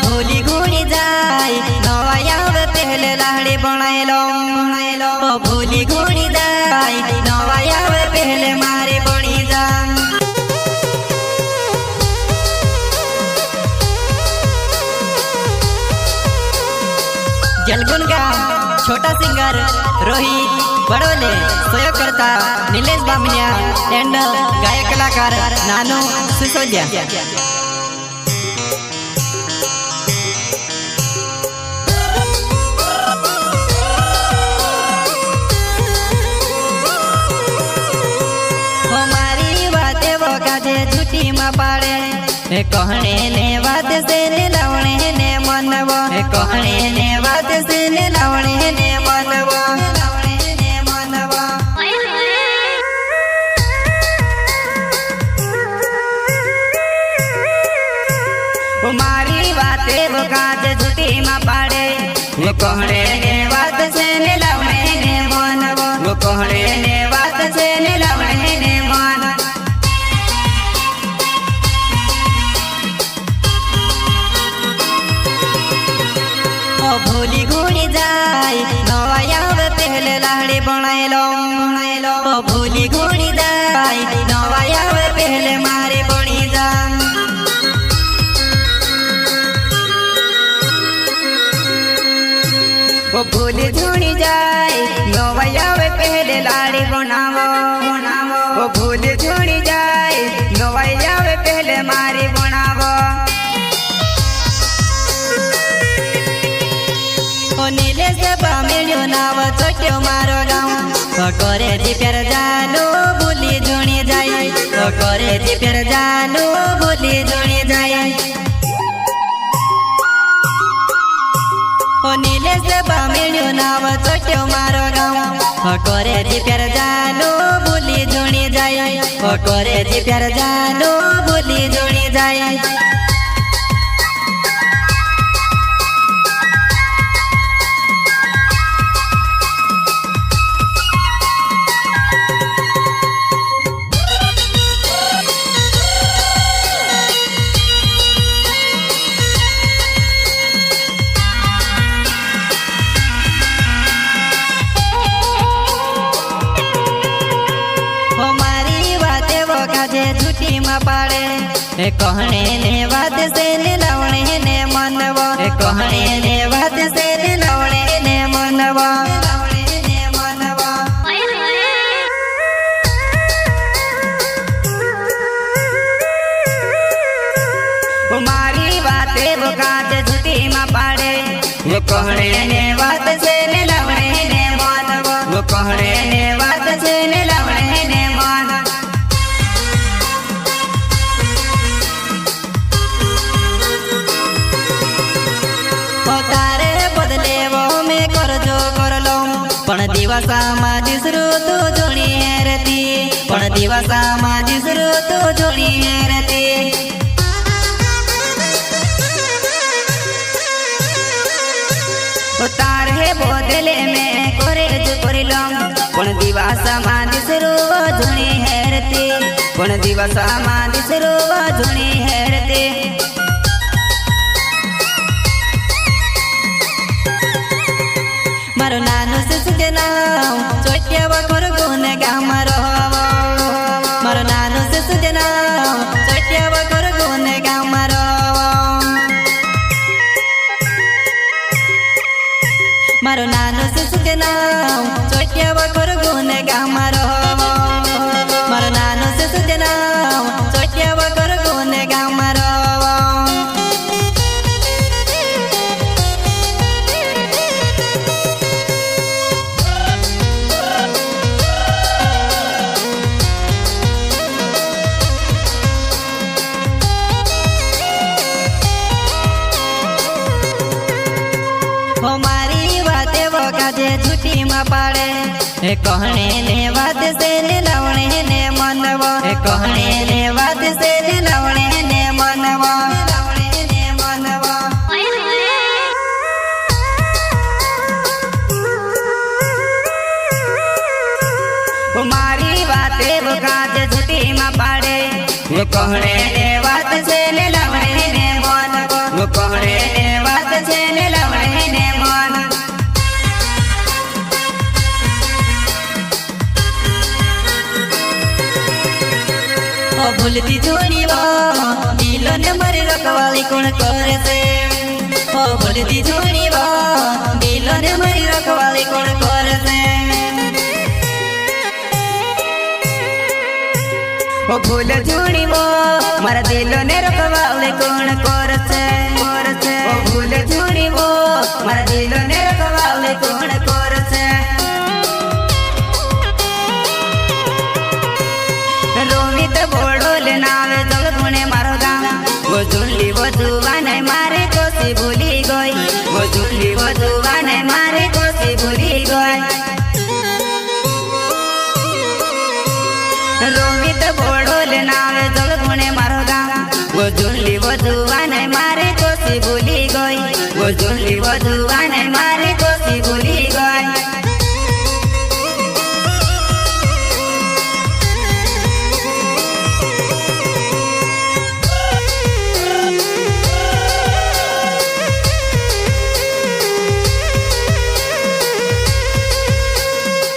भूली घूड़ी जाय नवाया पहले लाड़ी बनायलो भूली घूड़ी जाय नवाया पहले मारे बनी जा जलगुन का छोटा सिंगर रोहित बड़ोले सहयोग करता नीलेश बामनिया एंड गायक कलाकार नानू सिसोदिया। हमारी बातें वो काजे झूठी में पाड़े कहने ने बात से ने लावणे ने मनवो कहने ने बात से ने लावणे ने मनवो हमारी बातें वो काज झूठी में पाड़े कहने ने बात से ने लावणे ने मनवो कहने ने बात से ने लावणे ने मन भूली घूड़ी जाय नवाया पहले लाड़ी बनायलो भूली घूड़ी जाय नवाया पहले मारे बनी जा भूली घूड़ी जाय नवाया पहले लाड़ी बनावो भूली घूड़ी जाय नवाया पहले मारे बनावो नीलेश बामेलियो नाव चोट्यो मारो गाँव करे जी प्यार जानो भूली जुणी जाय करे जी प्यार जानो भूली जुणी जाय नीलेश बामेलियो नाव चोट्यो मारो गाँव करे जी प्यार जानो भूली जुणी जाय करे जी प्यार जानो भूली जुणी जाय। झूठी में पाड़े कहने ने बात से ने लावणे ने मनवो कहने ने बात से ने लावणे ने मनवो हमारी बातें वो काज झूठी में पाड़े कहने ने बात से ने लावणे ने मनवो कहने ने बात से ने लावणे ने मन पण दिवसा मा दिसरो तो जोणी हेरती पण दिवसा मा दिसरो तो जोणी हेरती तारे बोदले में करे जो करिलो पण दिवसा मा दिसरो जोणी हेरती पण दिवसा मा दिसरो जोणी हेरती मारो नानो सिसुके नाम चोटिया बखर गुन गाम रहो मारो नानो सिसुके नाम चोटिया बखर गुन गाम रहो मारो नानो सिसुके नाम चोटिया बखर गुन गाम रहो मारो नानो सिसुके नाम चोटिया बखर गुन गाम रहो। हमारी बातें वो काजे झूठी में पाड़े कहने ने बात से ने लावणे ने मनवो कहने ने बात से ने लावणे ने मनवो हमारी बातें वो काजे झूठी में पाड़े कहने ने बात से ने लावणे ने मनवो कहने કહણે ને વાત છે ને લવણે ને મન ભૂલતી જોડી દિલો ને મારી રખવાળી કોણ કરે છે ભૂલતી જોડી દિલો ને મારી રખવાળી કોણ કરે છે ભૂલ જોડી મારા દિલો ને રખવાળી કોણ કરે છે ભૂલ જોડી મારા દિલો ને રખવાળી કોણ કરે છે રોમિત બોડોલ નાવે જગદુણે મારો ગામ વો ઝુલ્લી વધુવાને મારે કોસી ભૂલી ગઈ વો ઝુલ્લી વધુવાને મારે કોસી ભૂલી ગઈ રોમિત બોડોલ નાવે જગદુણે મારો ગામ વો ઝુલ્લી વધુવાને મારે કોસી ભૂલી ગઈ વો ઝુલ્લી